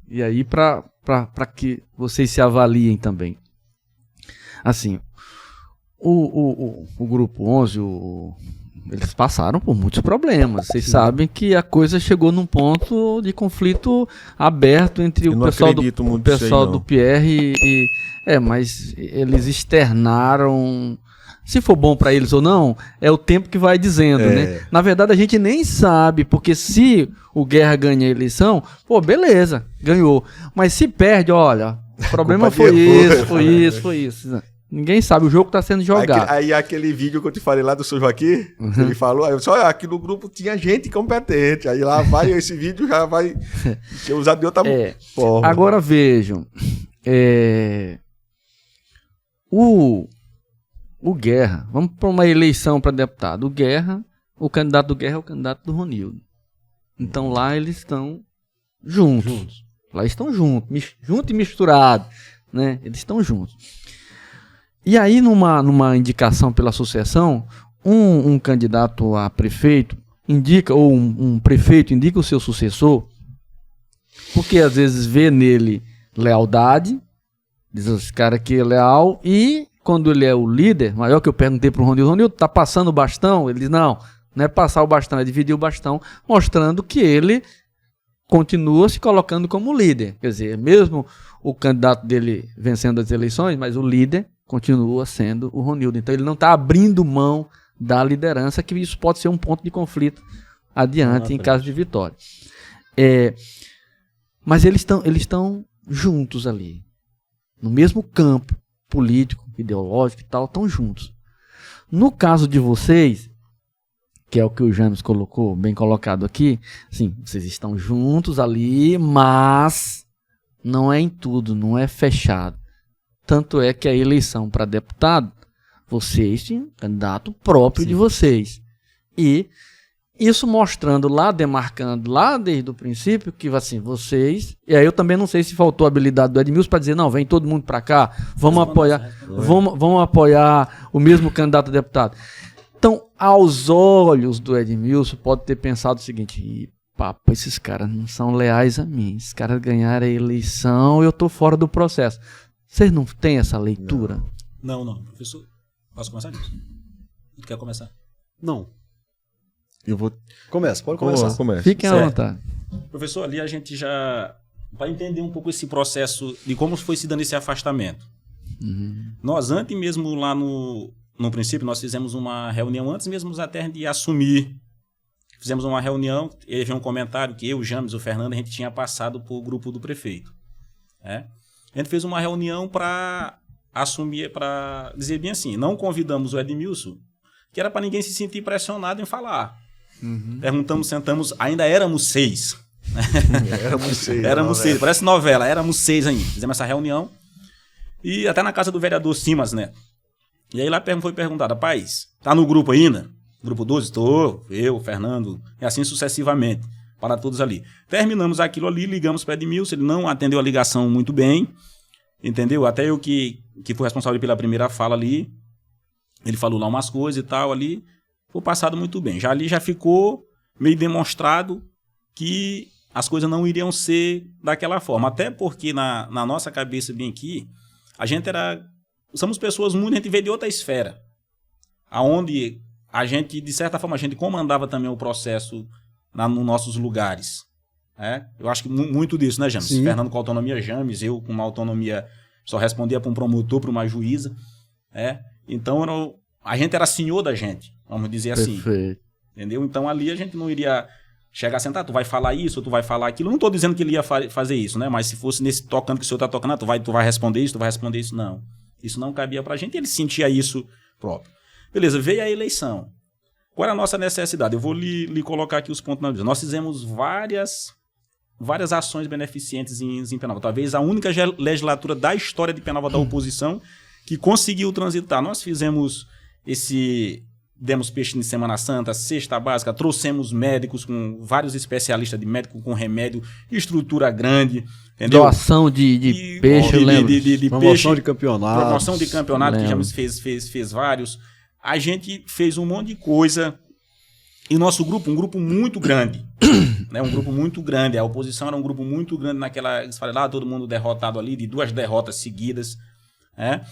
E aí, para que vocês se avaliem também. Assim, o Grupo 11, eles passaram por muitos problemas. Vocês sabem que a coisa chegou num ponto de conflito aberto entre o pessoal do Pierre mas eles externaram. Se for bom para eles ou não, é o tempo que vai dizendo, né? Na verdade, a gente nem sabe, porque se o Guerra ganha a eleição, pô, beleza, ganhou. Mas se perde, olha, o problema foi isso. Ninguém sabe, o jogo está sendo jogado. Aí aquele vídeo que eu te falei lá do seu Joaquim, ele falou, aí eu disse, olha, aqui no grupo tinha gente competente. Aí lá vai, esse vídeo já vai ser usado de outra forma. Agora vejam, o Guerra, vamos para uma eleição para deputado. O candidato do Guerra é o candidato do Ronildo. Então lá eles estão juntos. Lá estão juntos e misturados, né? Eles estão juntos. E aí numa indicação pela associação, um candidato a prefeito indica, ou um prefeito indica o seu sucessor, porque às vezes vê nele lealdade, diz esse cara aqui é leal, e quando ele é o líder, maior que eu perguntei para o Ronildo, tá passando o bastão? Ele diz, não é passar o bastão, é dividir o bastão, mostrando que ele continua se colocando como líder. Quer dizer, mesmo o candidato dele vencendo as eleições, mas o líder continua sendo o Ronildo. Então ele não está abrindo mão da liderança, que isso pode ser um ponto de conflito adiante em caso de vitória. Mas eles estão juntos ali, no mesmo campo político, ideológico e tal, estão juntos. No caso de vocês, que é o que o James colocou, bem colocado aqui, sim, vocês estão juntos ali, mas não é em tudo, não é fechado. Tanto é que a eleição para deputado, vocês têm um candidato próprio de vocês. E isso mostrando lá, demarcando lá desde o princípio, que assim, vocês... E aí eu também não sei se faltou a habilidade do Edmilson para dizer, não, vem todo mundo para cá, vamos apoiar o mesmo candidato a deputado. Então, aos olhos do Edmilson, pode ter pensado o seguinte, papo, esses caras não são leais a mim, esses caras ganharam a eleição e eu estou fora do processo. Vocês não têm essa leitura? Não. Professor, posso começar nisso? Tu quer começar? Não. Eu vou... Pode começar. Fiquem à vontade. Professor, ali a gente já vai entender um pouco esse processo de como foi se dando esse afastamento. Nós, antes mesmo lá no princípio, nós fizemos uma reunião, antes mesmo até de assumir. Fizemos uma reunião, ele veio um comentário que eu, o James, o Fernando, a gente tinha passado para o grupo do prefeito. A gente fez uma reunião para assumir, para dizer bem assim, não convidamos o Edmilson, que era para ninguém se sentir pressionado em falar. Perguntamos, sentamos, ainda éramos 6. Éramos 6, parece novela, éramos 6 ainda. Fizemos essa reunião e até na casa do vereador Simas, né? E aí lá foi perguntado, rapaz, tá no grupo ainda? Grupo 12? Estou, eu, Fernando, e assim sucessivamente, para todos ali. Terminamos aquilo ali, ligamos para Edmilson, ele não atendeu a ligação muito bem, entendeu? Até eu que fui responsável pela primeira fala ali, ele falou lá umas coisas e tal ali, foi passado muito bem. Já ali já ficou meio demonstrado que as coisas não iriam ser daquela forma. Até porque na nossa cabeça bem aqui, a gente somos pessoas muito, a gente veio de outra esfera. Aonde a gente, de certa forma, a gente comandava também o processo nos nossos lugares. Eu acho que muito disso, né, James? Sim. Fernando com autonomia, James, eu com uma autonomia, só respondia para um promotor, para uma juíza. Então, a gente era senhor da gente, vamos dizer assim. Perfeito. Entendeu? Então, ali a gente não iria chegar a sentar, tu vai falar isso, ou tu vai falar aquilo. Não estou dizendo que ele ia fazer isso, né? Mas se fosse nesse tocando que o senhor está tocando, tu vai responder isso, tu vai responder isso. Não. Isso não cabia para a gente e ele sentia isso próprio. Beleza, veio a eleição. Qual era a nossa necessidade? Eu vou lhe colocar aqui os pontos na lista. Nós fizemos várias ações beneficentes em Penalva. Talvez a única legislatura da história de Penalva da oposição que conseguiu transitar. Nós fizemos demos peixe em Semana Santa, cesta básica, trouxemos médicos, com vários especialistas de médico com remédio, estrutura grande, entendeu? Doação de peixe, eu lembro. Promoção de campeonato. Promoção de campeonato, que já fez vários. A gente fez um monte de coisa. E nosso grupo, um grupo muito grande, né? Um grupo muito grande. A oposição era um grupo muito grande naquela... Eles falaram lá, todo mundo derrotado ali, de 2 derrotas seguidas. Né?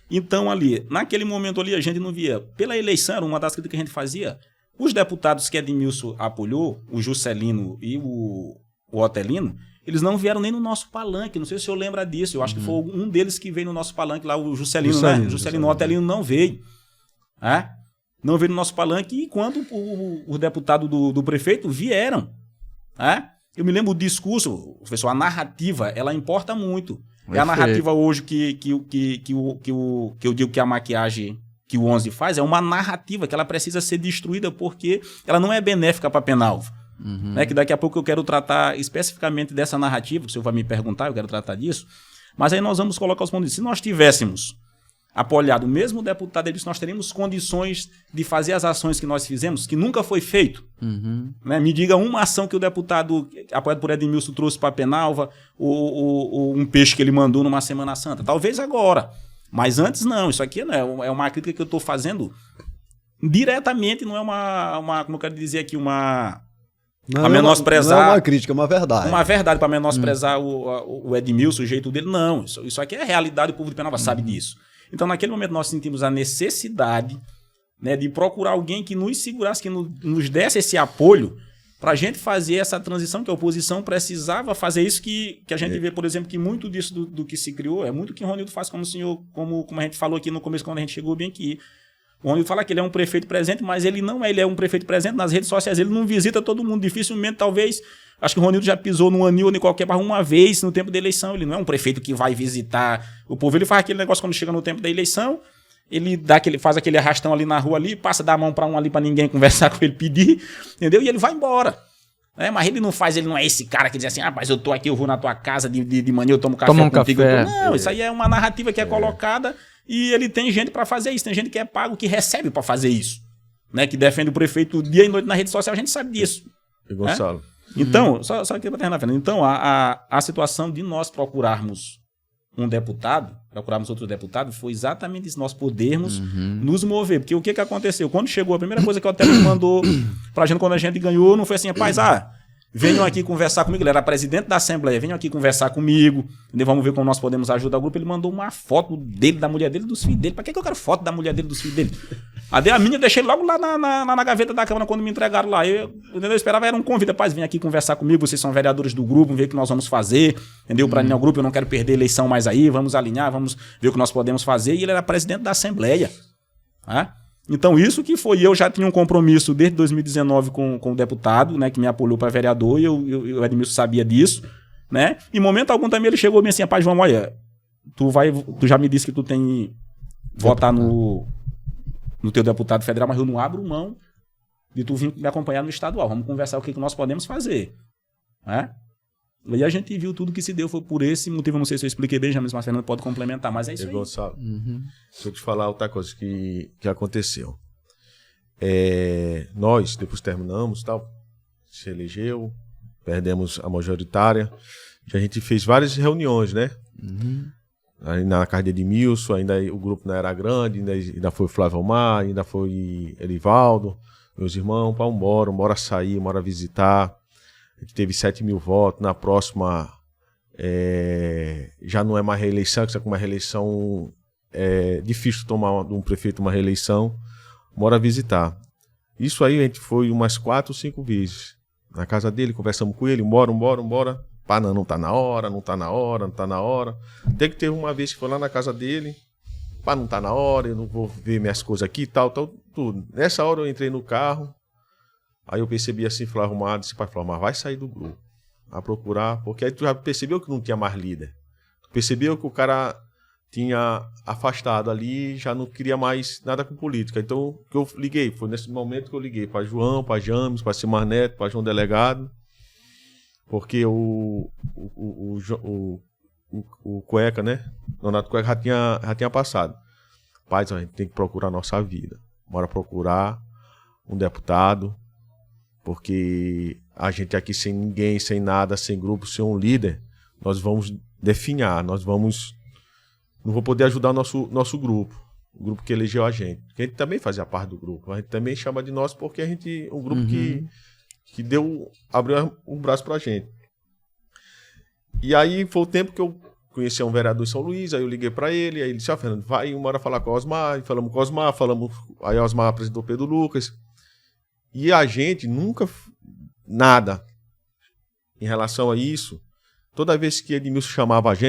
Então, ali, naquele momento ali, a gente não via... Pela eleição, era uma das críticas que a gente fazia. Os deputados que Edmilson apoiou, o Juscelino e o Otelino, eles não vieram nem no nosso palanque. Não sei se o senhor lembra disso. Eu acho que foi um deles que veio no nosso palanque lá, o Juscelino, né? Juscelino. O Otelino não veio. É? Não veio no nosso palanque. E quando o deputado do prefeito vieram. É? Eu me lembro do discurso, professor, a narrativa, ela importa muito. É a narrativa hoje que eu digo que a maquiagem que o 11 faz, é uma narrativa que ela precisa ser destruída porque ela não é benéfica para Penalva. Né? Que daqui a pouco eu quero tratar especificamente dessa narrativa, que o senhor vai me perguntar, eu quero tratar disso. Mas aí nós vamos colocar os pontos. Se nós tivéssemos apoiado mesmo o deputado, ele disse, nós teríamos condições de fazer as ações que nós fizemos, que nunca foi feito. Né? Me diga uma ação que o deputado, apoiado por Edmilson, trouxe para Penalva, ou um peixe que ele mandou numa Semana Santa. Talvez agora. Mas antes não. Isso aqui não é uma crítica que eu estou fazendo diretamente, não é uma como eu quero dizer aqui, uma... Para menosprezar. Não é uma crítica, é uma verdade. Uma verdade para menosprezar o Edmilson, o jeito dele. Não, isso aqui é a realidade, o povo de Penalva sabe disso. Então, naquele momento, nós sentimos a necessidade, né, de procurar alguém que nos segurasse, que nos desse esse apoio para a gente fazer essa transição, que a oposição precisava fazer isso, que a gente vê, por exemplo, que muito disso do que se criou é muito que o Ronildo faz, como o senhor, como a gente falou aqui no começo, quando a gente chegou bem aqui. O Ronildo fala que ele é um prefeito presente, mas ele não é, ele é um prefeito presente nas redes sociais, ele não visita todo mundo, dificilmente, talvez, acho que o Ronildo já pisou num anil ou em qualquer barra uma vez no tempo da eleição, ele não é um prefeito que vai visitar o povo, ele faz aquele negócio quando chega no tempo da eleição, ele faz aquele arrastão ali na rua ali, passa da mão para um ali para ninguém conversar com ele, pedir, entendeu? E ele vai embora. Mas ele não é esse cara que diz assim, rapaz, eu tô aqui, eu vou na tua casa de manhã, eu tomo café contigo. Não, isso aí é uma narrativa que é colocada e ele tem gente para fazer isso, tem gente que é pago, que recebe para fazer isso, né? Que defende o prefeito dia e noite na rede social, a gente sabe disso. E Gonçalo. Então, só aqui para terminar, Fernando. Então, a situação de nós procurarmos um deputado, procurarmos outro deputado, foi exatamente isso, nós podermos nos mover. Porque o que aconteceu? Quando chegou, a primeira coisa que o Otélio mandou pra gente quando a gente ganhou, não foi assim, rapaz, venham aqui conversar comigo. Ele era presidente da Assembleia, venham aqui conversar comigo, vamos ver como nós podemos ajudar o grupo. Ele mandou uma foto dele, da mulher dele e dos filhos dele. Pra que eu quero foto da mulher dele e dos filhos dele? A minha eu deixei logo lá na gaveta da Câmara quando me entregaram lá. Eu esperava, era um convite, rapaz, vem aqui conversar comigo, vocês são vereadores do grupo, vamos ver o que nós vamos fazer, entendeu? Para alinhar o grupo, eu não quero perder a eleição mais aí, vamos alinhar, vamos ver o que nós podemos fazer. E ele era presidente da Assembleia. Então isso que foi, eu já tinha um compromisso desde 2019 com o deputado, né, que me apoiou para vereador, e o Edmilson sabia disso, né? Em momento algum também ele chegou bem assim, rapaz, João, olha, tu já me disse que tu tem votar no teu deputado federal, mas eu não abro mão de tu vir me acompanhar no estadual. Vamos conversar o que nós podemos fazer. Né? E a gente viu tudo que se deu, foi por esse motivo. Não sei se eu expliquei bem, mas Fernando pode complementar, mas é isso aí. Gonçalo, deixa eu te falar outra coisa que aconteceu. Nós, depois terminamos, se elegeu, perdemos a majoritária, a gente fez várias reuniões, né? Aí na casa de Edmilson, ainda o grupo não era grande, ainda foi Flávio Omar, ainda foi Elivaldo, meus irmãos, bora sair, bora visitar. A gente teve 7 mil votos, na próxima já não é mais reeleição, que com uma reeleição é difícil tomar de um prefeito uma reeleição, bora visitar. Isso aí a gente foi umas 4 ou 5 vezes na casa dele, conversamos com ele, bora. Pá, não tá na hora. Até que teve uma vez que foi lá na casa dele, pá, não tá na hora, eu não vou ver minhas coisas aqui e tal, tudo. Nessa hora eu entrei no carro, aí eu percebi assim, Flávio Omar, disse, pai, Flávio Omar, vai sair do grupo, a procurar, porque aí tu já percebeu que não tinha mais líder. Tu percebeu que o cara tinha afastado ali, já não queria mais nada com política. Então, que eu liguei, foi nesse momento que eu liguei para João, para James, para Simar Neto, para João Delegado, porque o Cueca, né? Donato Cueca já tinha passado. Paz, a gente tem que procurar a nossa vida. Bora procurar um deputado, porque a gente aqui sem ninguém, sem nada, sem grupo, sem um líder, nós vamos definhar, não vamos poder ajudar o nosso grupo, o grupo que elegeu a gente. Porque a gente também fazia parte do grupo, a gente também chama de nosso porque a gente um grupo que abriu o braço pra gente. E aí foi o tempo que eu conheci um vereador em São Luís, aí eu liguei pra ele, aí ele disse, Fernando, vai embora falar com o Osmar, e falamos com o Osmar, aí o Osmar apresentou o Pedro Lucas, e a gente nunca, nada, em relação a isso, toda vez que Edmilson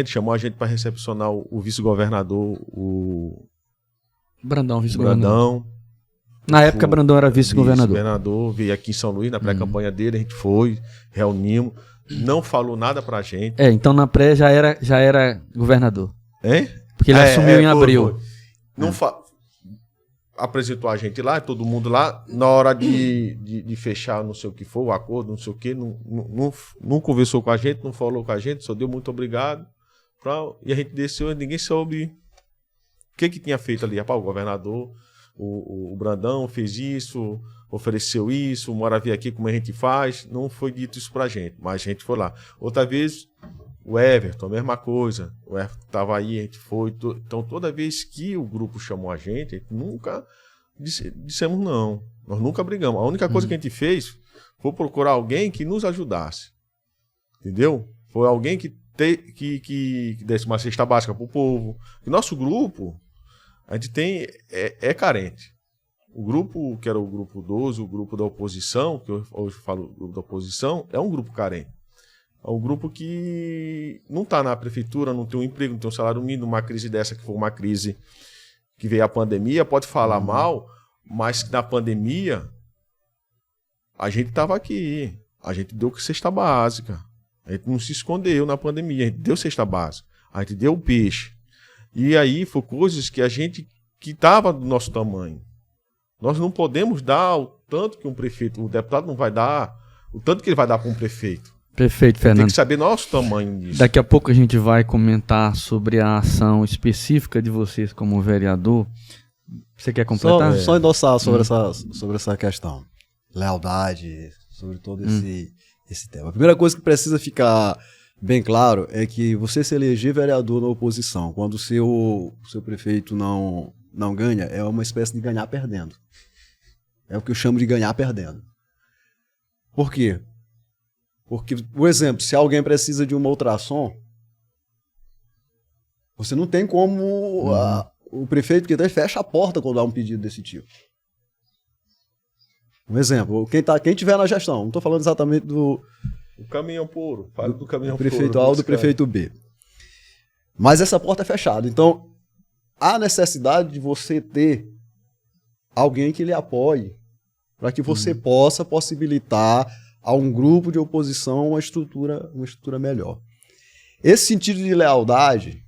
chamou a gente para recepcionar o vice-governador, o Brandão, vice-governador. Brandão. Na época, Brandão era vice-governador. Vice-governador, veio aqui em São Luís, na pré-campanha dele, a gente foi, reunimos, não falou nada pra gente. Então na pré já era governador. Porque ele assumiu em abril. Foi. Não apresentou a gente lá, todo mundo lá, na hora de fechar não sei o que foi, o acordo, não sei o que, não conversou com a gente, não falou com a gente, só deu muito obrigado. E a gente desceu e ninguém soube o que tinha feito ali. Rapaz, o governador, o Brandão fez isso, ofereceu isso, mora vir aqui como a gente faz. Não foi dito isso pra gente, mas a gente foi lá. Outra vez, o Everton, a mesma coisa. O Everton estava aí, a gente foi. Então, toda vez que o grupo chamou a gente nunca dissemos não. Nós nunca brigamos. A única coisa que a gente fez foi procurar alguém que nos ajudasse. Entendeu? Foi alguém que desse uma cesta básica pro povo. E nosso grupo, a gente é carente. O grupo, que era o grupo 12, o grupo da oposição, que eu hoje falo grupo da oposição, é um grupo carente. É um grupo que não está na prefeitura, não tem um emprego, não tem um salário mínimo. Uma crise dessa, que foi uma crise que veio a pandemia, pode falar mal, mas na pandemia a gente estava aqui. A gente deu cesta básica. A gente não se escondeu na pandemia, a gente deu cesta básica. A gente deu peixe. E aí foi coisas que a gente, que estava do nosso tamanho. Nós não podemos dar o tanto que um prefeito, o deputado não vai dar, o tanto que ele vai dar para um prefeito. Perfeito, Fernando. Tem que saber nosso tamanho disso. Daqui a pouco a gente vai comentar sobre a ação específica de vocês como vereador. Você quer completar? Só endossar sobre essa questão. Lealdade, sobre todo esse tema. A primeira coisa que precisa ficar bem claro é que você se eleger vereador na oposição, quando o seu prefeito não ganha, é uma espécie de ganhar perdendo. É o que eu chamo de ganhar perdendo. Por quê? Porque, por exemplo, se alguém precisa de uma ultrassom, você não tem como o prefeito que fecha a porta quando há um pedido desse tipo. Um exemplo, quem tiver na gestão, não estou falando exatamente do caminhão puro, fala do caminhão puro. Prefeito A ou do prefeito B. Mas essa porta é fechada. Então, há necessidade de você ter alguém que lhe apoie para que você possa possibilitar a um grupo de oposição uma estrutura melhor. Esse sentido de lealdade,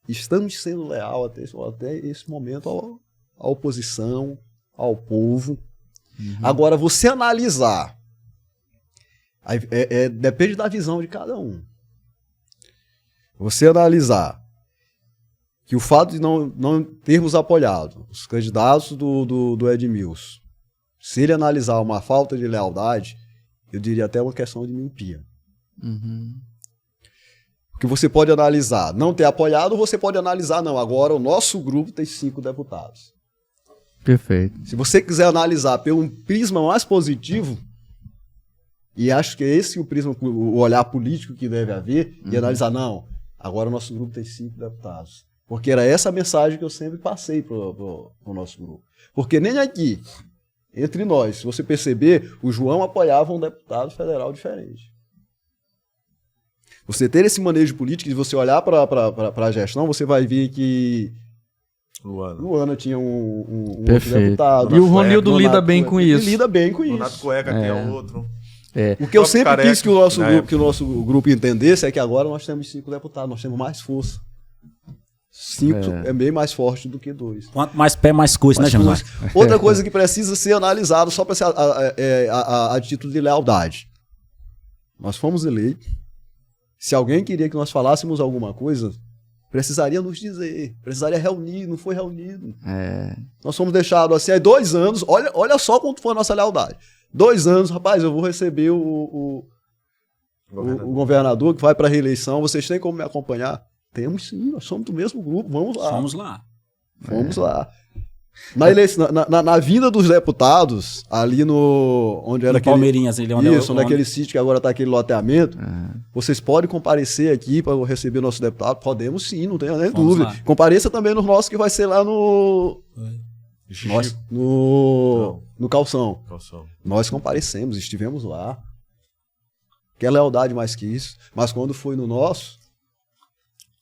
estamos sendo leal até esse momento à oposição, ao povo. Agora, você analisar, depende da visão de cada um. Você analisar que o fato de não termos apoiado os candidatos do Edmilson, se ele analisar uma falta de lealdade, eu diria até uma questão de miopia. Porque você pode analisar não ter apoiado, ou você pode analisar, não, agora o nosso grupo tem 5 deputados. Perfeito. Se você quiser analisar pelo prisma mais positivo, e acho que é esse o olhar político que deve haver, e analisar, não, agora o nosso grupo tem 5 deputados. Porque era essa a mensagem que eu sempre passei pro nosso grupo. Porque nem aqui, entre nós, se você perceber, o João apoiava um deputado federal diferente. Você ter esse manejo político, e você olhar para a gestão, você vai ver que Luana tinha um outro deputado. E o Ronildo lida bem com isso. Ele lida bem com isso. Donato Cueca tinha outro. O que eu sempre quis que o nosso grupo entendesse é que agora nós temos 5 deputados, nós temos mais força. 5 é bem mais forte do que 2. Quanto mais pé, mais coisa, né, Jamar? Outra coisa que precisa ser analisado só para ser a título de lealdade. Nós fomos eleitos. Se alguém queria que nós falássemos alguma coisa, precisaria nos dizer. Precisaria reunir, não foi reunido. Nós fomos deixados assim há 2 anos. Olha só quanto foi a nossa lealdade. 2 anos, rapaz, eu vou receber o governador que vai para a reeleição. Vocês têm como me acompanhar? Temos sim, nós somos do mesmo grupo, vamos lá. Somos lá. Vamos lá. Na vinda dos deputados, ali no... Onde era No aquele... Palmeirinhas, ele onde Isso, naquele sítio que agora está aquele loteamento. Vocês podem comparecer aqui para receber nosso deputado? Podemos sim, não tenha nem Vamos dúvida. lá. Compareça também no nosso que vai ser lá no... No Calção. Calção. Nós comparecemos, estivemos lá. Quer lealdade mais que isso. Mas quando foi no nosso,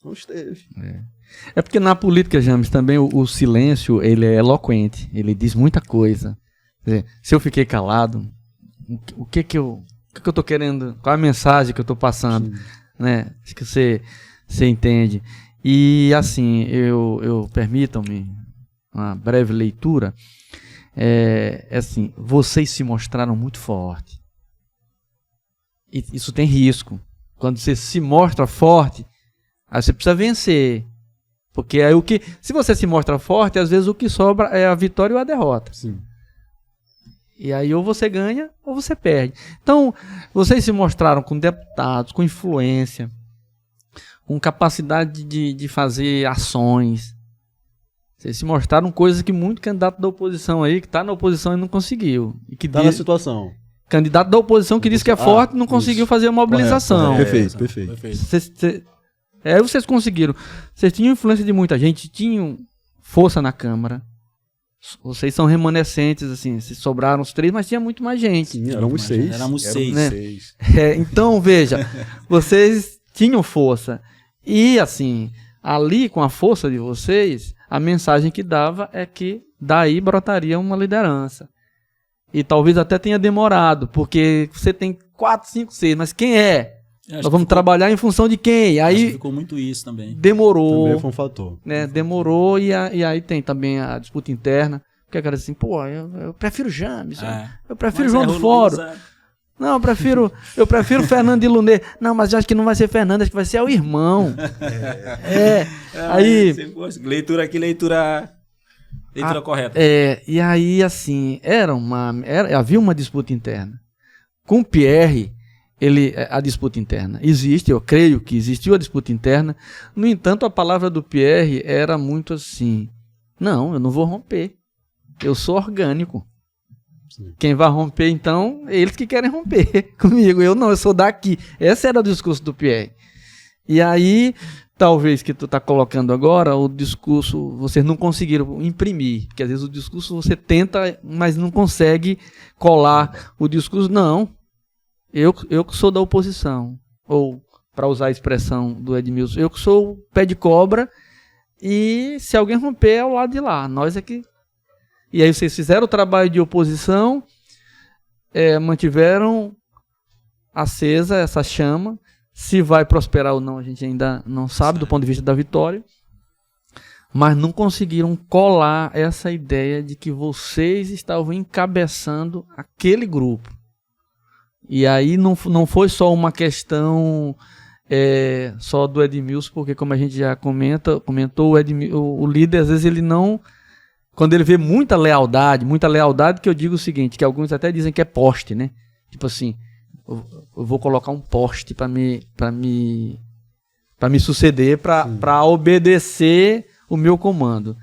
não esteve. É porque na política, James, também o silêncio, ele é eloquente, ele diz muita coisa. Quer dizer, se eu fiquei calado, o que eu tô querendo, qual a mensagem que eu tô passando, né? Acho que você entende. E assim, permitam-me uma breve leitura, assim, vocês se mostraram muito fortes. E isso tem risco. Quando você se mostra forte, aí você precisa vencer. Porque aí se você se mostra forte, às vezes o que sobra é a vitória ou a derrota. Sim. E aí ou você ganha ou você perde. Então, vocês se mostraram com deputados, com influência, com capacidade de fazer ações. Vocês se mostraram coisas que muito candidato da oposição aí, que está na oposição e não conseguiu. E que Está na situação. Candidato da oposição que diz que é forte não conseguiu fazer a mobilização. Correto. Perfeito. Aí vocês conseguiram. Vocês tinham influência de muita gente, tinham força na Câmara. Vocês são remanescentes, assim, se sobraram os 3, mas tinha muito mais gente. Sim, éramos 6. Éramos 6. Né? Então, veja, vocês tinham força. E, assim, ali com a força de vocês, a mensagem que dava é que daí brotaria uma liderança. E talvez até tenha demorado, porque você tem 4, 5, 6, mas quem é? Nós vamos trabalhar em função de quem? Aí ficou muito isso também. Demorou. Também foi um fator. Né? Demorou e aí tem também a disputa interna. Porque a cara assim, pô, eu prefiro James, eu prefiro João do Foro. Não, eu prefiro Fernando de Lunê. Não, mas eu acho que não vai ser Fernando, acho que vai ser o irmão. Aí leitura aqui, leitura correta. E aí, assim, havia uma disputa interna. Com o Pierre, a disputa interna existe, eu creio que existiu a disputa interna. No entanto, a palavra do Pierre era muito assim: não, eu não vou romper, eu sou orgânico. Sim. Quem vai romper, então, é eles que querem romper comigo, eu não, eu sou daqui. Esse era o discurso do Pierre. E aí, talvez que tu tá colocando agora, o discurso, vocês não conseguiram imprimir, porque às vezes o discurso você tenta, mas não consegue colar o discurso. Não, eu que sou da oposição, ou, para usar a expressão do Edmilson, eu que sou o pé de cobra, e se alguém romper é ao lado de lá, nós é que... E aí vocês fizeram o trabalho de oposição, mantiveram acesa essa chama. Se vai prosperar ou não, a gente ainda não sabe do ponto de vista da vitória. Mas não conseguiram colar essa ideia de que vocês estavam encabeçando aquele grupo. E aí não foi só uma questão só do Edmilson, porque como a gente já comentou, o líder, às vezes ele não... Quando ele vê muita lealdade, que eu digo o seguinte, que alguns até dizem que é poste, né? Tipo assim, eu vou colocar um poste para me suceder, para obedecer o meu comando.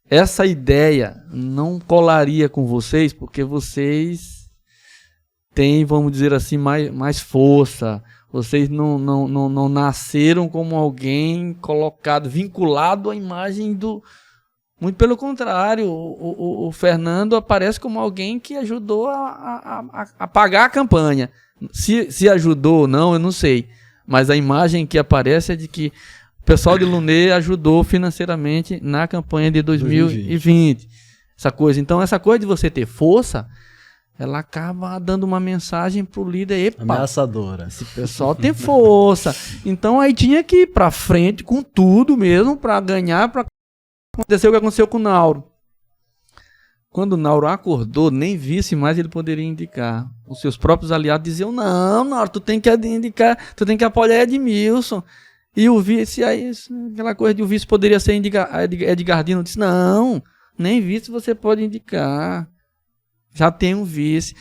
Essa ideia não colaria com vocês, porque vocês têm, vamos dizer assim, mais força. Vocês não nasceram como alguém colocado, vinculado à imagem do... Muito pelo contrário, o Fernando aparece como alguém que ajudou a pagar a campanha. Se ajudou ou não, eu não sei. Mas a imagem que aparece é de que o pessoal de Lunê ajudou financeiramente na campanha de 2020. Essa coisa. Então, essa coisa de você ter força, ela acaba dando uma mensagem pro líder. Epa, ameaçadora. Esse pessoal tem força. Então, aí tinha que ir pra frente com tudo mesmo para ganhar, para aconteceu o que aconteceu com o Nauro. Quando o Nauro acordou, nem vice mais ele poderia indicar. Os seus próprios aliados diziam: não, Nauro, tu tem que indicar, tu tem que apoiar Edmilson. E o vice, aí, aquela coisa de o vice poderia ser Edgardino, disse: não, nem vice você pode indicar. Já tem um vice.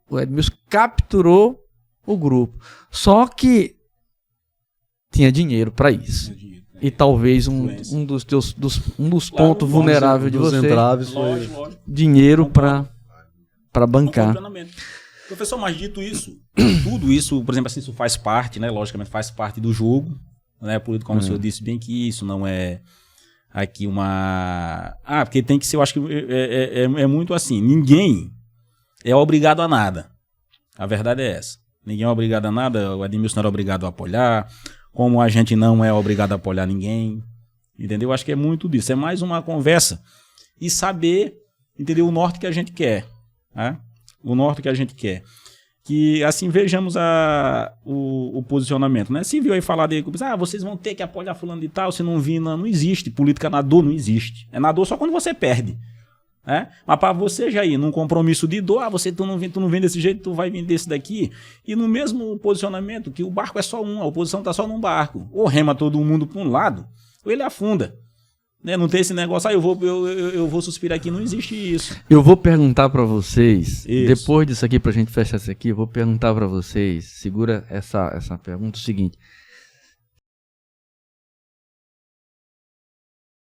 O Edmilson capturou o grupo. Só que tinha dinheiro para isso. E talvez Influência. um dos teus um dos Claro, pontos lógico, vulneráveis de dos você, entraves foi... Lógico. dinheiro Concordo. para Concordo bancar. plenamente. Professor, mas dito isso, tudo isso, por exemplo, assim, isso faz parte, né? Logicamente faz parte do jogo, né? Por isso, como o senhor disse bem, que isso não é aqui uma... porque tem que ser, eu acho que é muito assim, ninguém é obrigado a nada. A verdade é essa. Ninguém é obrigado a nada, o Edmilson não era obrigado a apoiar, como a gente não é obrigado a apoiar ninguém, entendeu? Acho que é muito disso, é mais uma conversa e saber, entendeu, o norte que a gente quer, né? O norte que a gente quer. Que assim vejamos o posicionamento, né? Se viu aí falar de vocês vão ter que apoiar fulano de tal, se não vir, não existe. Política na dor não existe. É na dor só quando você perde. Né? Mas para você, Jair, num compromisso de dor, tu não vem desse jeito, tu vai vir desse daqui. E no mesmo posicionamento, que o barco é só um, a oposição está só num barco. Ou rema todo mundo para um lado, ou ele afunda. Né? Não tem esse negócio, eu vou suspirar aqui, não existe isso. Eu vou perguntar para vocês, Isso. depois disso aqui, pra gente fechar isso aqui, eu vou perguntar para vocês, segura essa pergunta, o seguinte,